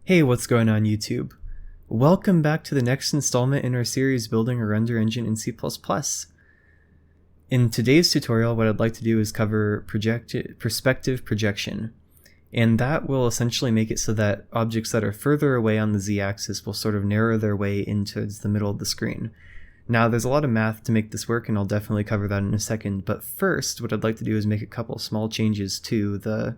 Hey, what's going on YouTube? Welcome back to the next installment in our series building a render engine in C++. In today's tutorial, what I'd like to do is cover perspective projection, and that will essentially make it so that objects that are further away on the z-axis will sort of narrow their way into the middle of the screen. Now, there's a lot of math to make this work, and I'll definitely cover that in a second, but first, what I'd like to do is make a couple small changes to the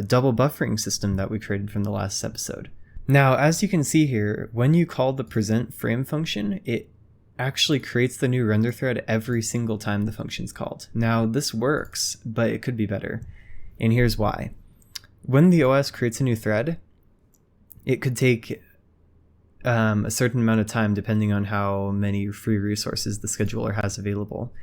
double buffering system that we created from the last episode. Now, as you can see here, when you call the present frame function, it actually creates the new render thread every single time the function's called. Now, this works, but it could be better, and here's why. When the OS creates a new thread, it could take a certain amount of time depending on how many free resources the scheduler has available.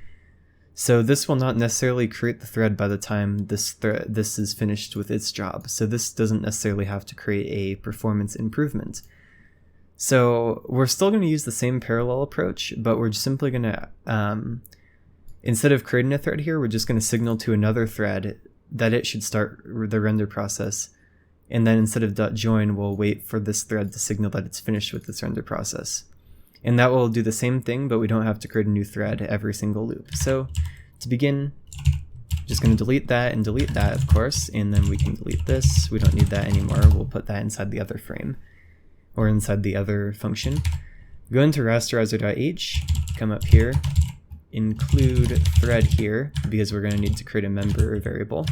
So this will not necessarily create the thread by the time this is finished with its job. So this doesn't necessarily have to create a performance improvement. So we're still going to use the same parallel approach, but we're simply going to, instead of creating a thread here, we're just going to signal to another thread that it should start the render process. And then instead of .join, we'll wait for this thread to signal that it's finished with this render process. And that will do the same thing, but we don't have to create a new thread every single loop. So to begin, just going to delete that and delete that, of course, and then we can delete this. We don't need that anymore. We'll put that inside the other frame or inside the other function. Go into rasterizer.h, come up here, include thread here because we're going to need to create a member variable.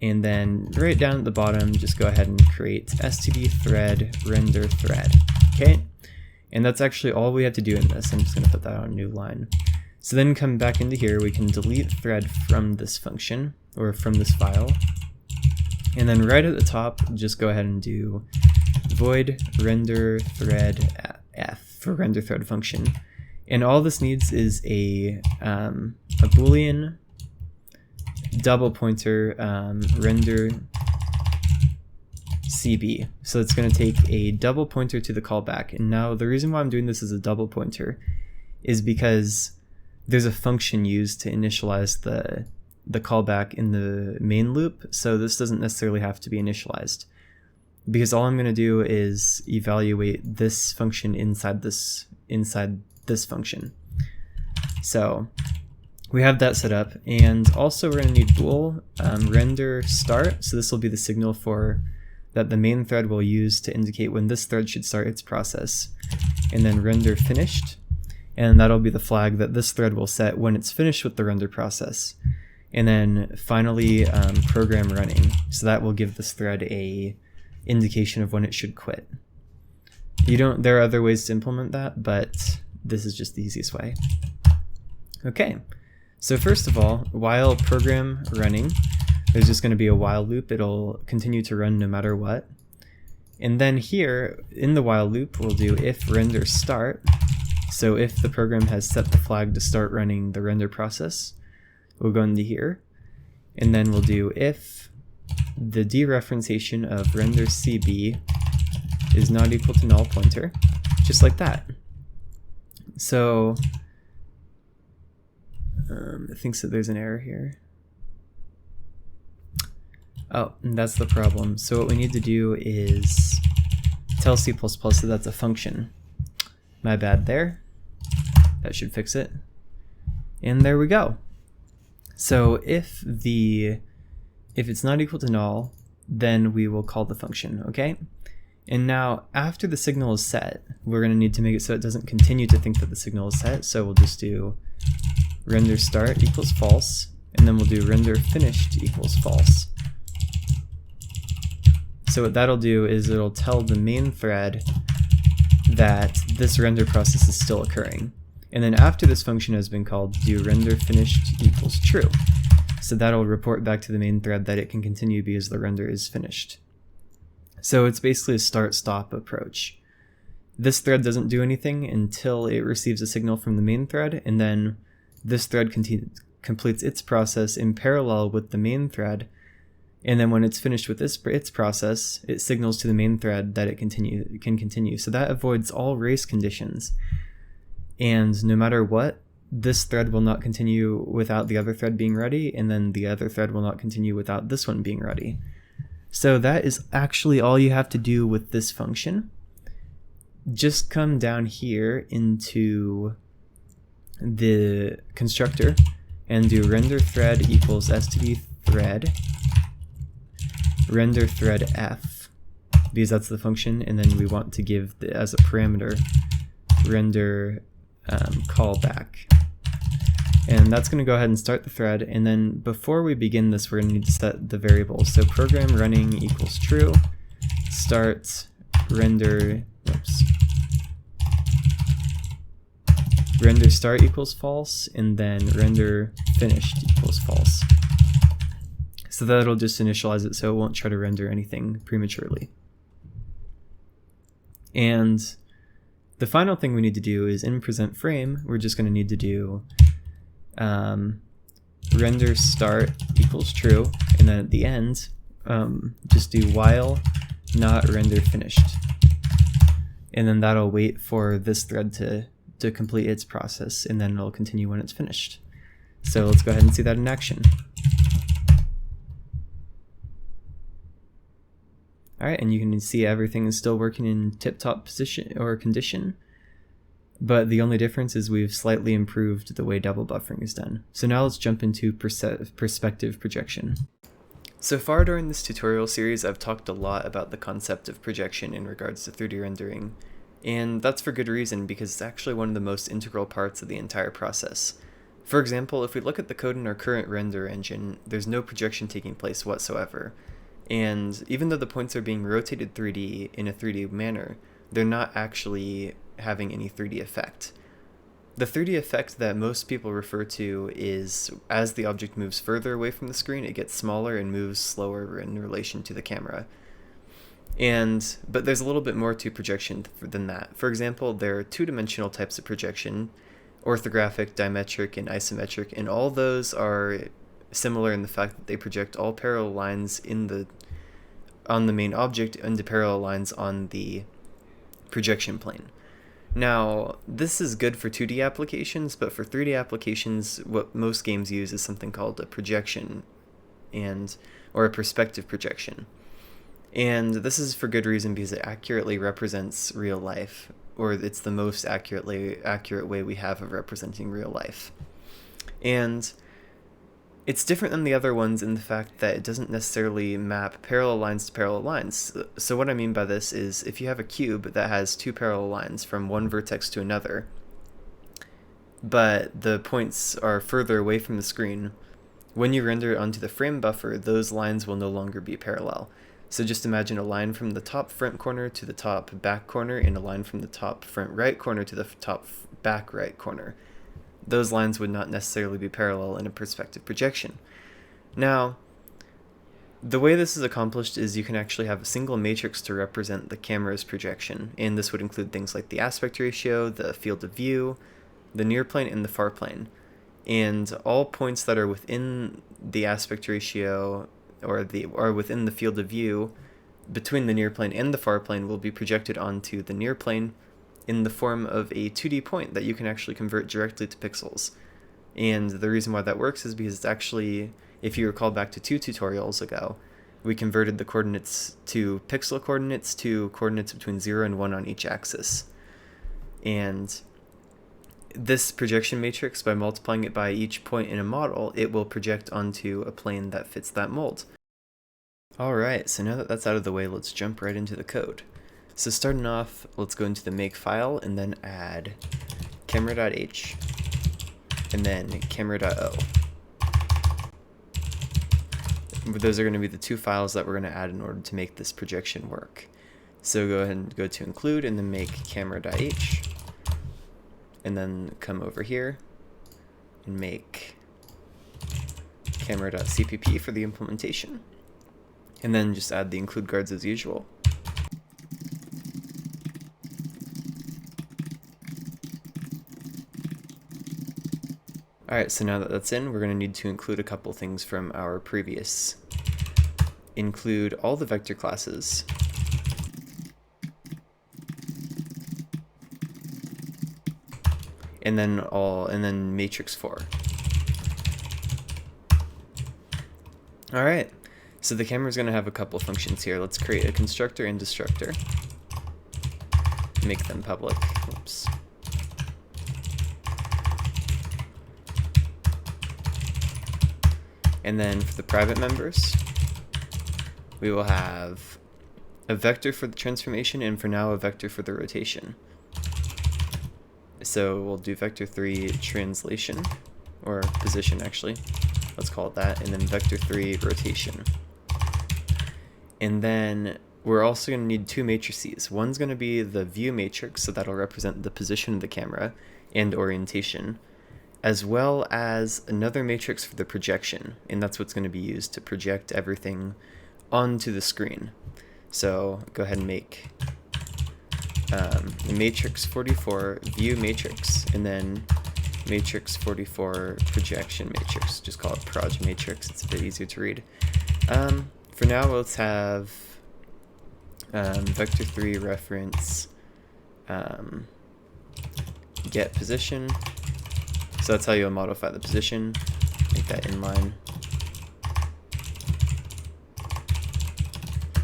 And then right down at the bottom, just go ahead and create std thread render thread. Okay. And that's actually all we have to do in this. I'm just going to put that on a new line. So then come back into here, we can delete thread from this function, or from this file. And then right at the top, just go ahead and do void render thread f for render thread function. And all this needs is a Boolean double pointer render CB. So it's going to take a double pointer to the callback. And now the reason why I'm doing this as a double pointer is because there's a function used to initialize the callback in the main loop. So this doesn't necessarily have to be initialized because all I'm going to do is evaluate this function inside this function. So we have that set up, and also we're going to need bool render start. So this will be the signal for that the main thread will use to indicate when this thread should start its process, and then render finished, and that'll be the flag that this thread will set when it's finished with the render process. And then finally program running, so that will give this thread a indication of when it should quit. There are other ways to implement that, but this is just the easiest way. Okay, so first of all, while program running, there's just going to be a while loop. It'll continue to run no matter what. And then here in the while loop, we'll do if render start. So if the program has set the flag to start running the render process, we'll go into here. And then we'll do if the dereferenciation of render CB is not equal to null pointer, just like that. So it thinks that there's an error here. Oh, and that's the problem. So what we need to do is tell C++ that that's a function. My bad there. That should fix it. And there we go. So if it's not equal to null, then we will call the function, okay? And now after the signal is set, we're going to need to make it so it doesn't continue to think that the signal is set. So we'll just do render start equals false, and then we'll do render finished equals false. So what that'll do is it'll tell the main thread that this render process is still occurring. And then after this function has been called, do render finished equals true. So that'll report back to the main thread that it can continue because the render is finished. So it's basically a start-stop approach. This thread doesn't do anything until it receives a signal from the main thread, and then this thread completes its process in parallel with the main thread. And then when it's finished with its process, it signals to the main thread that it can continue. So that avoids all race conditions. And no matter what, this thread will not continue without the other thread being ready, and then the other thread will not continue without this one being ready. So that is actually all you have to do with this function. Just come down here into the constructor and do render thread equals std thread render thread f, because that's the function, and then we want to give as a parameter render callback. And that's going to go ahead and start the thread, and then before we begin this, we're going to need to set the variable. So program running equals true, start render, render start equals false, and then render finished equals false. So that'll just initialize it so it won't try to render anything prematurely. And the final thing we need to do is in present frame, we're just going to need to do render start equals true, and then at the end, just do while not render finished. And then that'll wait for this thread to complete its process, and then it'll continue when it's finished. So let's go ahead and see that in action. Alright, and you can see everything is still working in tip-top position or condition, but the only difference is we've slightly improved the way double buffering is done. So now let's jump into perspective projection. So far during this tutorial series, I've talked a lot about the concept of projection in regards to 3D rendering, and that's for good reason, because it's actually one of the most integral parts of the entire process. For example, if we look at the code in our current render engine, there's no projection taking place whatsoever. And even though the points are being rotated 3D in a 3D manner, they're not actually having any 3D effect. The 3D effect that most people refer to is as the object moves further away from the screen, it gets smaller and moves slower in relation to the camera. But there's a little bit more to projection than that. For example, there are two-dimensional types of projection, orthographic, dimetric, and isometric, and all those are similar in the fact that they project all parallel lines on the main object into parallel lines on the projection plane. Now, this is good for 2D applications, but for 3D applications, what most games use is something called a projection or a perspective projection. And this is for good reason, because it accurately represents real life, or it's the most accurate way we have of representing real life. And it's different than the other ones in the fact that it doesn't necessarily map parallel lines to parallel lines. So what I mean by this is if you have a cube that has two parallel lines from one vertex to another, but the points are further away from the screen, when you render it onto the frame buffer, those lines will no longer be parallel. So just imagine a line from the top front corner to the top back corner, and a line from the top front right corner to the top back right corner. Those lines would not necessarily be parallel in a perspective projection. Now, the way this is accomplished is you can actually have a single matrix to represent the camera's projection, and this would include things like the aspect ratio, the field of view, the near plane, and the far plane. And all points that are within the aspect ratio or within the field of view between the near plane and the far plane will be projected onto the near plane in the form of a 2D point that you can actually convert directly to pixels. And the reason why that works is because it's actually, if you recall back to 2 tutorials ago, we converted the coordinates to pixel coordinates to coordinates between 0 and 1 on each axis. And this projection matrix, by multiplying it by each point in a model, it will project onto a plane that fits that mold. Alright, so now that that's out of the way, let's jump right into the code. So starting off, let's go into the make file and then add camera.h and then camera.o. Those are going to be the two files that we're going to add in order to make this projection work. So go ahead and go to include and then make camera.h, and then come over here and make camera.cpp for the implementation, and then just add the include guards as usual. Alright, so now that that's in, we're going to need to include a couple things from our previous. Include all the vector classes, and then matrix 4. Alright, So the camera is going to have a couple functions here. Let's create a constructor and destructor. Make them public. Whoops. And then for the private members, we will have a vector for the transformation and for now a vector for the rotation. So we'll do vector3 translation, or position actually, let's call it that, and then vector3 rotation. And then we're also going to need two matrices. One's going to be the view matrix, so that'll represent the position of the camera and orientation, as well as another matrix for the projection, and that's what's going to be used to project everything onto the screen. So go ahead and make matrix 44 view matrix, and then matrix 44 projection matrix. Just call it proj matrix, it's a bit easier to read. For now, let's have vector3 reference get position. So that's how you'll modify the position. Make that inline.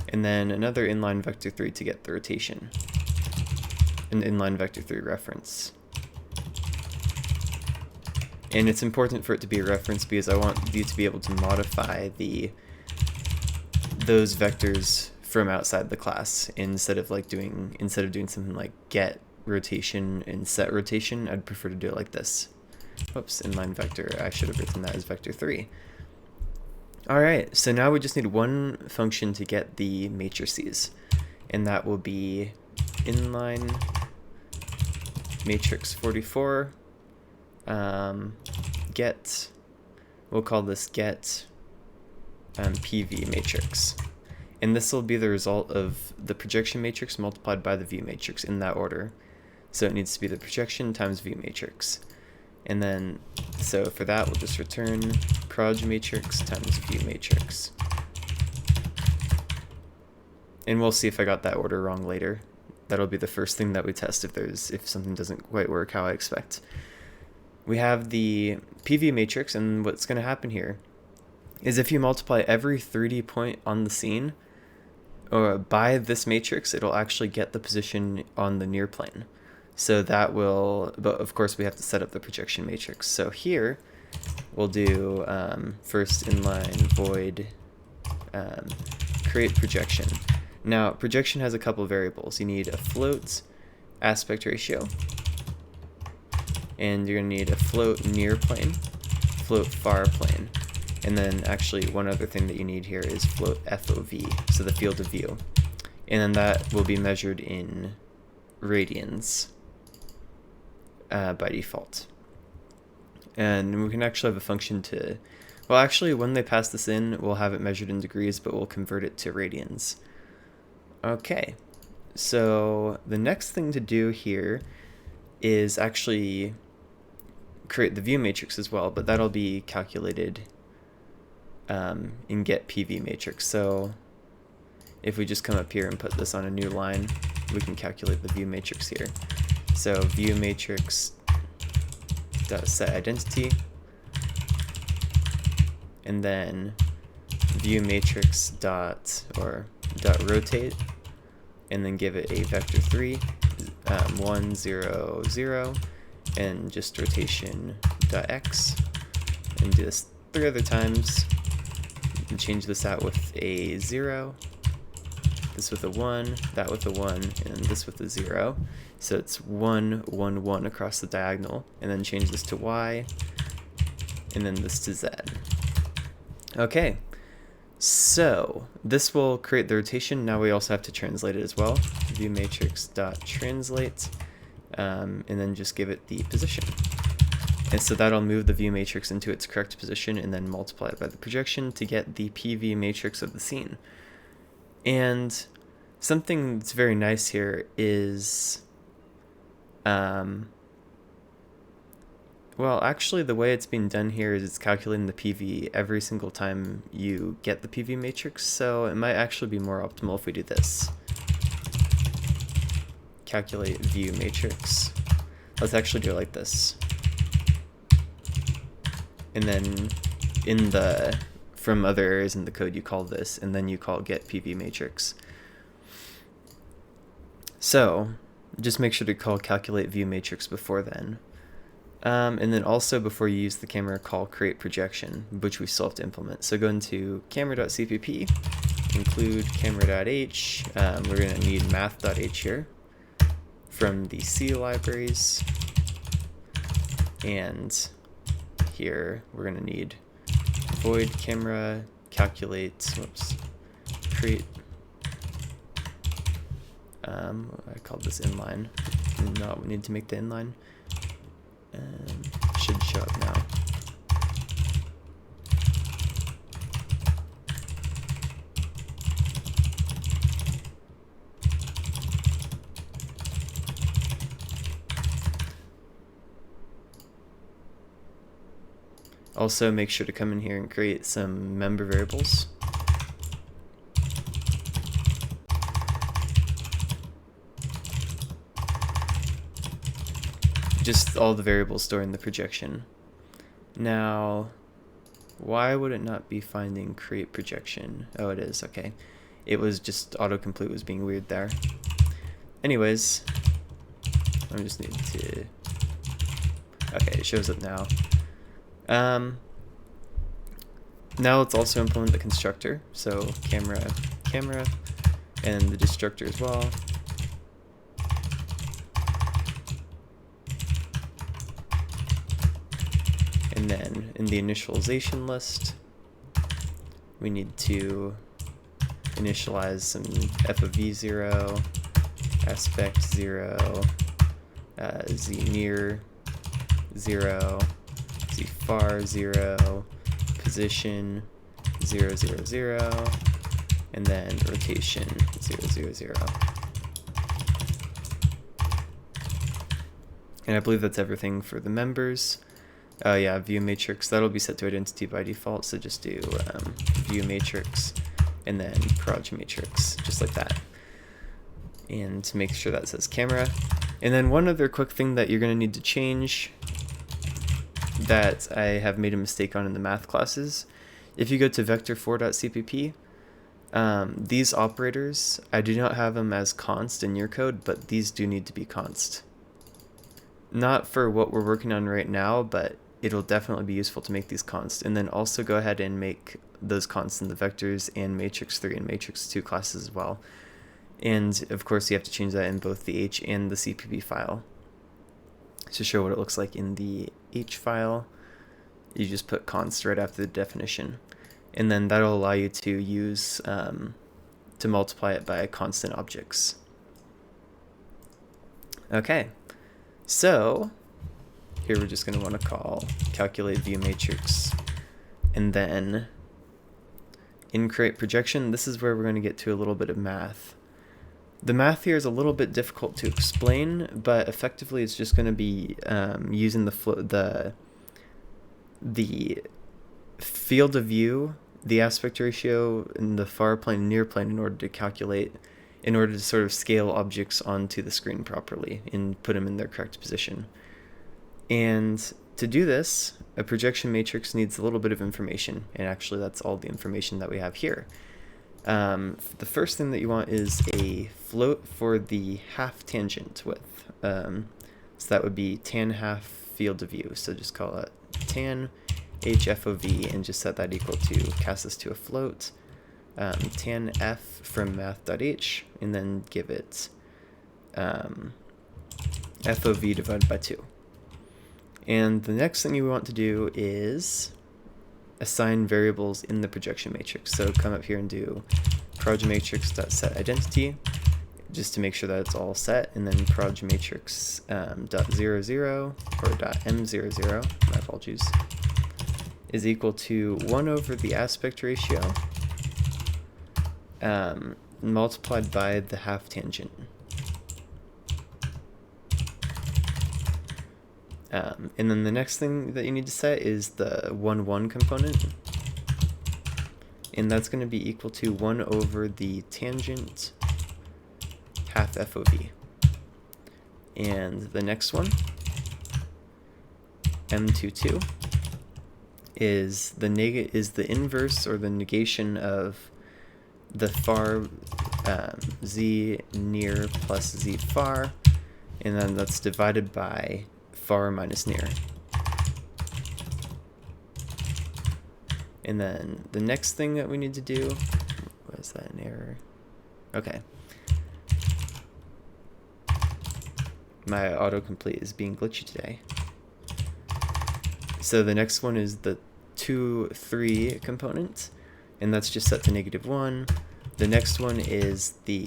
And then another inline vector3 to get the rotation. An inline vector3 reference. And it's important for it to be a reference because I want you to be able to modify those vectors from outside the class instead of doing something like get rotation and set rotation. I'd prefer to do it like this. Whoops, inline vector. I should have written that as vector3. Alright, so now we just need one function to get the matrices, and that will be inline matrix 44 get, we'll call this get PV matrix. And this will be the result of the projection matrix multiplied by the view matrix in that order. So it needs to be the projection times view matrix. And then, so for that, we'll just return proj matrix times view matrix. And we'll see if I got that order wrong later. That'll be the first thing that we test if something doesn't quite work how I expect. We have the PV matrix, and what's going to happen here is if you multiply every 3D point on the scene by this matrix, it'll actually get the position on the near plane. So that will, but of course we have to set up the projection matrix. So here we'll do first inline void create projection. Now projection has a couple variables. You need a float aspect ratio, and you're going to need a float near plane, float far plane, and then actually one other thing that you need here is float FOV, so the field of view. And then that will be measured in radians by default. And we can actually have a function to, well actually when they pass this in, we'll have it measured in degrees, but we'll convert it to radians. Okay, so the next thing to do here is actually create the view matrix as well, but that'll be calculated in get PV matrix. So if we just come up here and put this on a new line, we can calculate the view matrix here. So view matrix dot set identity, and then view matrix dot rotate, and then give it a vector3 1 0 0, and just rotation dot x, and do this 3 other times. You can change this out with a 0, this with a 1, that with a 1, and this with a 0. So it's 1 1 1 across the diagonal, and then change this to y, and then this to z. Okay, so this will create the rotation. Now we also have to translate it as well. View matrix dot translate, and then just give it the position. And so that'll move the view matrix into its correct position and then multiply it by the projection to get the PV matrix of the scene. And something that's very nice here is, well, actually the way it's being done here is it's calculating the PV every single time you get the PV matrix, so it might actually be more optimal if we do this. Calculate view matrix. Let's actually do it like this. And then in the from other areas in the code, you call this, and then you call get PV matrix. So just make sure to call calculate view matrix before then. And then also before you use the camera, call create projection, which we still have to implement. So go into camera.cpp, include camera.h. We're going to need math.h here from the C libraries. And here we're going to need void camera calculate, create, I called this inline. No, we need to make the inline. Should show up now. Also, make sure to come in here and create some member variables. Just all the variables stored in the projection. Now, why would it not be finding create projection? Oh, it is, okay. It was just autocomplete was being weird there. Anyways, I just need to, okay, it shows up now. Now let's also implement the constructor. So camera, and the destructor as well. And then in the initialization list, we need to initialize some f of v0, aspect 0, z near 0, z far 0, position 0, 0, 0, and then rotation 0, 0, 0. And I believe that's everything for the members. Yeah, view matrix, that'll be set to identity by default, so just do view matrix and then proj matrix, just like that. And make sure that says camera. And then one other quick thing that you're going to need to change that I have made a mistake on in the math classes. If you go to vector4.cpp, these operators, I do not have them as const in your code, but these do need to be const. Not for what we're working on right now, but it'll definitely be useful to make these const. And then also go ahead and make those const in the vectors and matrix 3 and matrix 2 classes as well. And of course you have to change that in both the H and the CPP file. To show what it looks like in the H file, you just put const right after the definition. And then that'll allow you to use, to multiply it by constant objects. Okay, so here we're just going to want to call calculate view matrix, and then in create projection, this is where we're going to get to a little bit of math. The math here is a little bit difficult to explain, but effectively it's just going to be using the field of view, the aspect ratio, and the far plane and near plane in order to sort of scale objects onto the screen properly and put them in their correct position. And to do this, a projection matrix needs a little bit of information, and actually that's all the information that we have here. The first thing that you want is a float for the half tangent width. So that would be tan half field of view. So just call it tan HFOV and just set that equal to, cast this to a float, tan f from math.h, and then give it FOV divided by 2. And the next thing you want to do is assign variables in the projection matrix. So come up here and do proj matrix.set identity, just to make sure that it's all set, and then proj matrix .00 or .m00, my apologies, is equal to 1 over the aspect ratio multiplied by the half tangent. And then the next thing that you need to set is the 1, 1 component. And that's going to be equal to 1 over the tangent half FOV. And the next one, M22, is the inverse or the negation of the far z near plus z far, and then that's divided by far minus near. And then the next thing that we need to do, was that an error? Okay. My autocomplete is being glitchy today. So the next one is the 2, 3 component, and that's just set to -1. The next one is the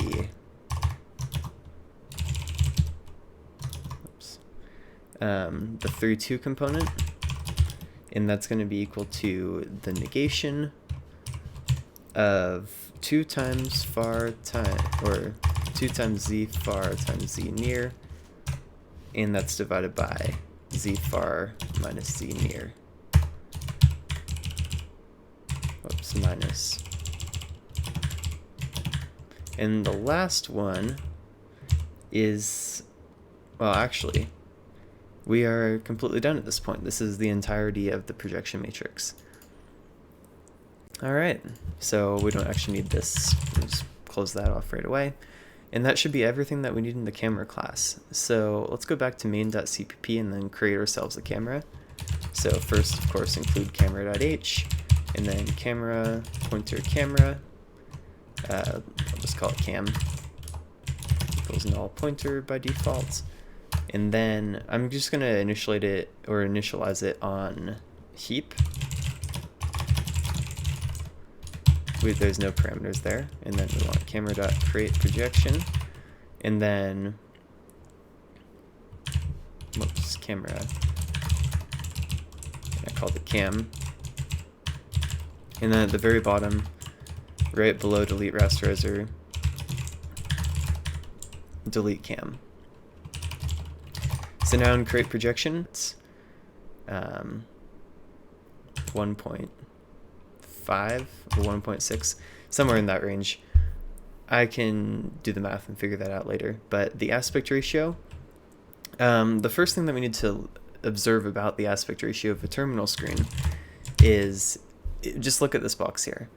the 3, 2 component, and that's going to be equal to the negation of 2 times far time, or 2 times z far times z near, and that's divided by z far minus z near. Whoops, minus. And the last one is, well, actually, we are completely done at this point. This is the entirety of the projection matrix. All right, so we don't actually need this. We'll just close that off right away. And that should be everything that we need in the camera class. So let's go back to main.cpp and then create ourselves a camera. So first, of course, include camera.h, and then camera pointer camera. I'll just call it cam equals null pointer by default. And then I'm just going to initialize it on heap. There's no parameters there. And then we want camera.create projection. And then, whoops, camera. I called it cam. And then at the very bottom, right below delete rasterizer, delete cam. So now in create projection, it's 1.5 or 1.6, somewhere in that range. I can do the math and figure that out later. But the aspect ratio, the first thing that we need to observe about the aspect ratio of a terminal screen is, just look at this box here.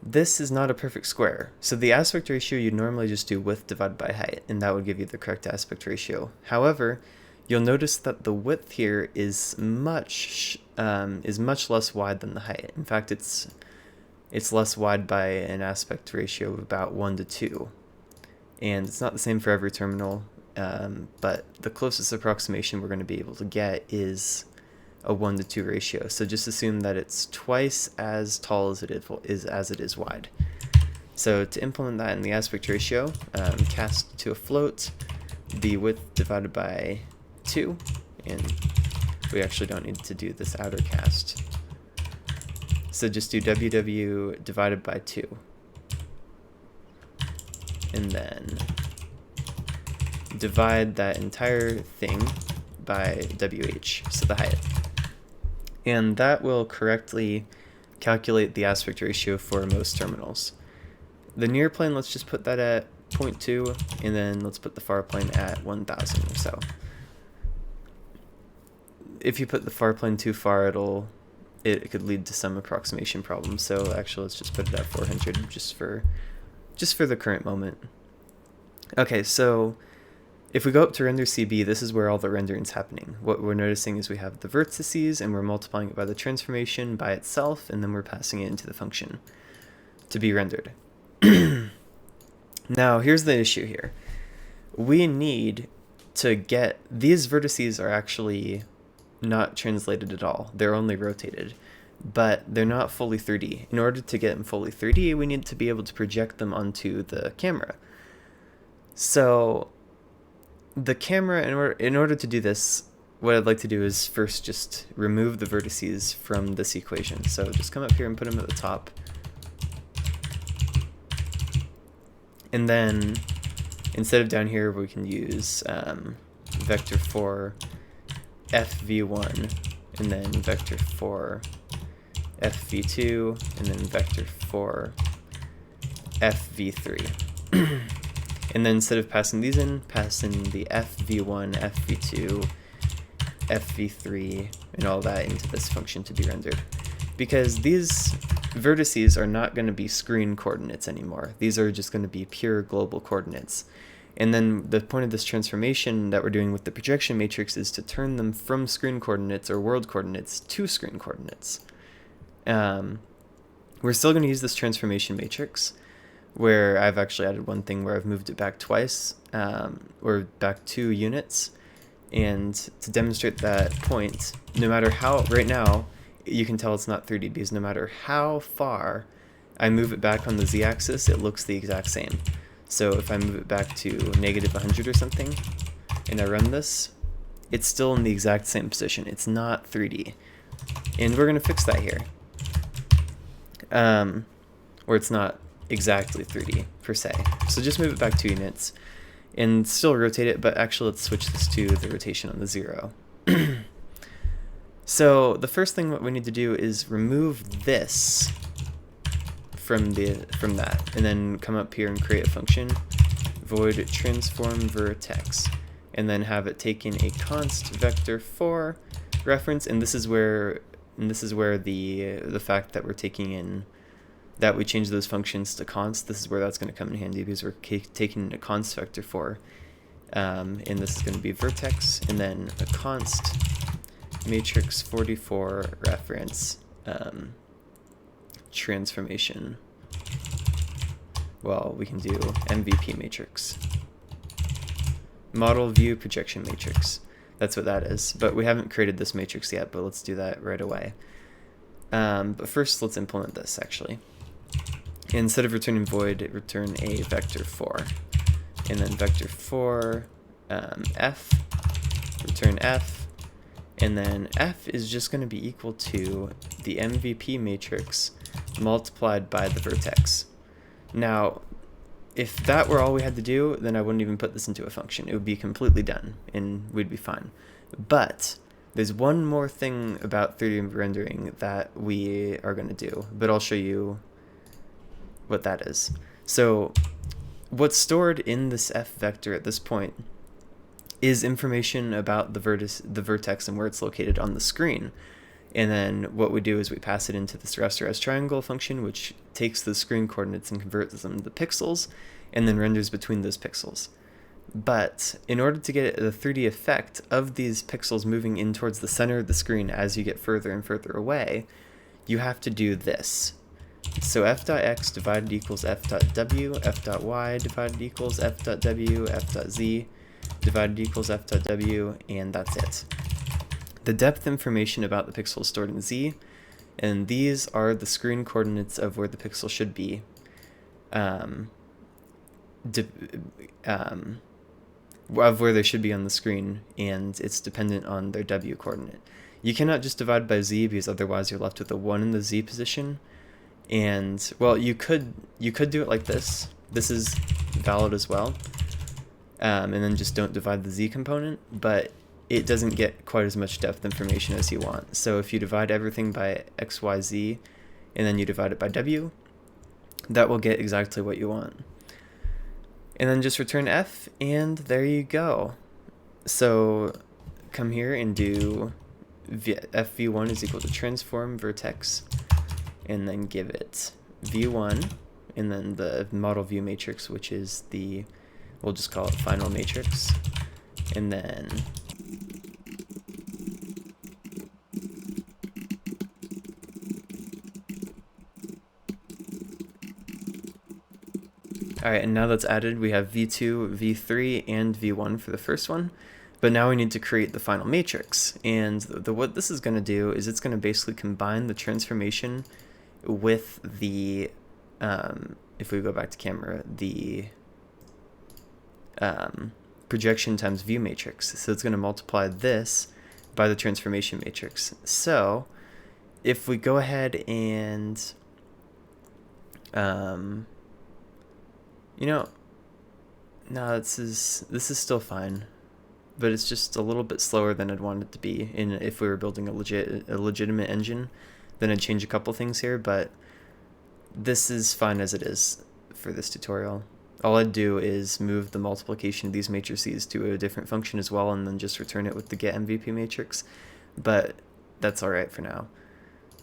This is not a perfect square. So the aspect ratio, you'd normally just do width divided by height, and that would give you the correct aspect ratio. However, you'll notice that the width here is much less wide than the height. In fact, it's less wide by an aspect ratio of about 1 to 2. And it's not the same for every terminal, but the closest approximation we're going to be able to get is a 1 to 2 ratio. So just assume that it's twice as tall as it is wide. So to implement that in the aspect ratio, cast to a float the width divided by 2, and we actually don't need to do this outer cast. So just do ww divided by 2, and then divide that entire thing by wh, so the height. And that will correctly calculate the aspect ratio for most terminals. The near plane, let's just put that at 0.2, and then let's put the far plane at 1000 or so. If you put the far plane too far, it could lead to some approximation problems. So actually, let's just put it at 400 just for the current moment. Okay, so if we go up to render CB, this is where all the rendering's happening. What we're noticing is we have the vertices, and we're multiplying it by the transformation by itself, and then we're passing it into the function to be rendered. Now, here's the issue here. We need to get, these vertices are actually not translated at all. They're only rotated, but they're not fully 3D. In order to get them fully 3D, we need to be able to project them onto the camera. So the camera, in order to do this, what I'd like to do is first just remove the vertices from this equation. So just come up here and put them at the top. And then instead of down here, we can use vector for fv1, and then vector for fv2, and then vector for fv3. And then instead of passing these in, pass in the fv1, fv2, fv3 and all that into this function to be rendered. Because these vertices are not going to be screen coordinates anymore. These are just going to be pure global coordinates. And then the point of this transformation that we're doing with the projection matrix is to turn them from screen coordinates or world coordinates to screen coordinates. We're still going to use this transformation matrix, where I've actually added one thing where I've moved it back twice, or back 2 units. And to demonstrate that point, no matter how, right now, you can tell it's not 3D because no matter how far I move it back on the z-axis, it looks the exact same. So if I move it back to -100 or something, and I run this, it's still in the exact same position. It's not 3D. And we're going to fix that here. Or it's not exactly 3D, per se. So just move it back 2 units, and still rotate it, but actually let's switch this to the rotation on the 0. So the first thing what we need to do is remove this from that, and then come up here and create a function, void transform vertex, and then have it taking a const vector 4 reference, and this is where the fact that we're taking in that we change those functions to const, this is where that's going to come in handy, because we're taking a const vector 4, and this is going to be vertex, and then a const matrix 44 reference transformation. Well, we can do MVP matrix. Model view projection matrix. That's what that is. But we haven't created this matrix yet, but let's do that right away. But first, let's implement this, actually. Instead of returning void, return a vector 4. And then vector 4, f, return f, and then f is just going to be equal to the MVP matrix multiplied by the vertex. Now, if that were all we had to do, then I wouldn't even put this into a function. It would be completely done, and we'd be fine. But there's one more thing about 3D rendering that we are going to do, but I'll show you what that is. So what's stored in this f vector at this point is information about the vertex and where it's located on the screen. And then what we do is we pass it into this raster as triangle function, which takes the screen coordinates and converts them to pixels, and then renders between those pixels. But in order to get the 3D effect of these pixels moving in towards the center of the screen as you get further and further away, you have to do this. So f.x divided equals f.w, f.y divided equals f.w, f.z divided equals f.w, and that's it. The depth information about the pixel is stored in z, and these are the screen coordinates of where the pixel should be, of where they should be on the screen, and it's dependent on their w coordinate. You cannot just divide by z, because otherwise you're left with a 1 in the z position. And well, you could do it like this. This is valid as well. And then just don't divide the z component, but it doesn't get quite as much depth information as you want. So if you divide everything by x, y, z, and then you divide it by w, that will get exactly what you want. And then just return f, and there you go. So come here and do fv1 is equal to transform vertex, and then give it v1, and then the model view matrix, which is the, we'll just call it final matrix, and then alright, and now that's added, we have v2, v3, and v1 for the first one. But now we need to create the final matrix, and what this is going to do is it's going to basically combine the transformation with the, if we go back to camera, the projection times view matrix. So it's going to multiply this by the transformation matrix. So if we go ahead and, you know, no, this is still fine, but it's just a little bit slower than I'd want it to be. And if we were building a legitimate engine, then I'd change a couple things here, but this is fine as it is for this tutorial. All I'd do is move the multiplication of these matrices to a different function as well, and then just return it with the get MVP matrix, but that's alright for now.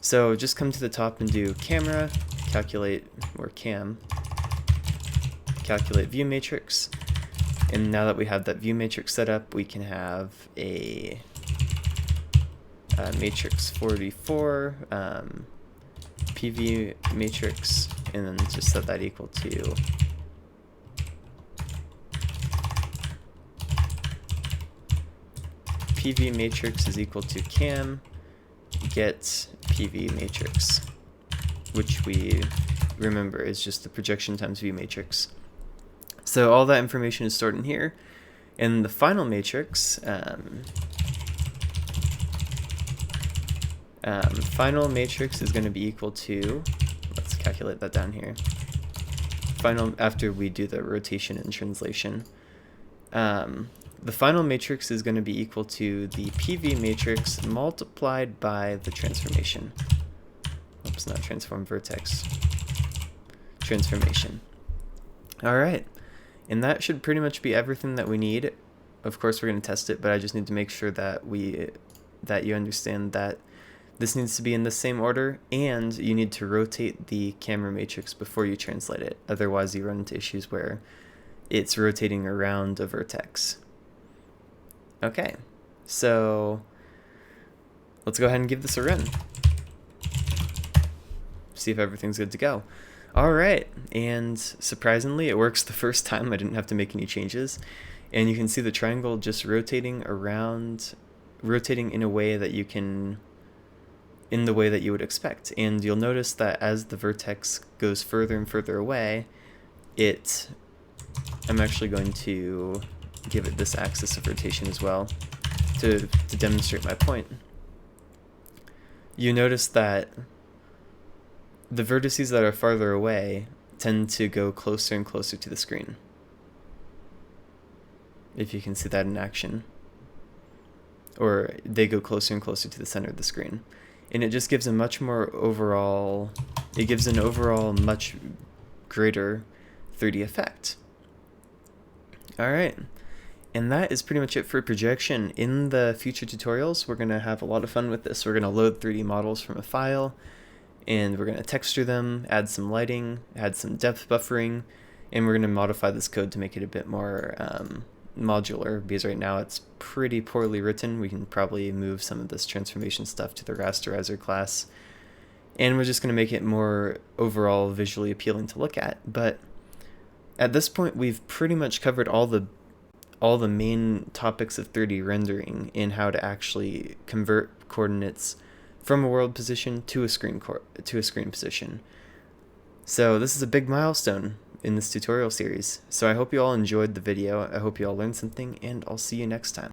So just come to the top and do camera, calculate, or cam, calculate view matrix, and now that we have that view matrix set up, we can have a matrix 44, PV matrix, and then just set that equal to PV matrix is equal to cam get PV matrix, which we remember is just the projection times view matrix. So all that information is stored in here, and the final matrix, final matrix is going to be equal to, let's calculate that down here. Final, after we do the rotation and translation, the final matrix is going to be equal to the PV matrix multiplied by the transformation. Oops, not transform, vertex. Transformation. Alright, and that should pretty much be everything that we need. Of course we're going to test it, but I just need to make sure that you understand that this needs to be in the same order, and you need to rotate the camera matrix before you translate it. Otherwise you run into issues where it's rotating around a vertex. Okay, so let's go ahead and give this a run. See if everything's good to go. Alright, and surprisingly it works the first time. I didn't have to make any changes. And you can see the triangle just rotating around, rotating in a way that you can, in the way that you would expect. And you'll notice that as the vertex goes further and further away, I'm actually going to give it this axis of rotation as well to demonstrate my point. You notice that the vertices that are farther away tend to go closer and closer to the screen, if you can see that in action, or they go closer and closer to the center of the screen, and it just gives a much more overall, it gives an overall much greater 3D effect. Alright, and that is pretty much it for projection. In the future tutorials, we're going to have a lot of fun with this. We're going to load 3D models from a file, and we're going to texture them, add some lighting, add some depth buffering, and we're going to modify this code to make it a bit more modular, because right now it's pretty poorly written. We can probably move some of this transformation stuff to the rasterizer class, and we're just going to make it more overall visually appealing to look at. But at this point, we've pretty much covered all the main topics of 3D rendering and how to actually convert coordinates from a world position to a screen position. So this is a big milestone in this tutorial series. So I hope you all enjoyed the video. I hope you all learned something, and I'll see you next time.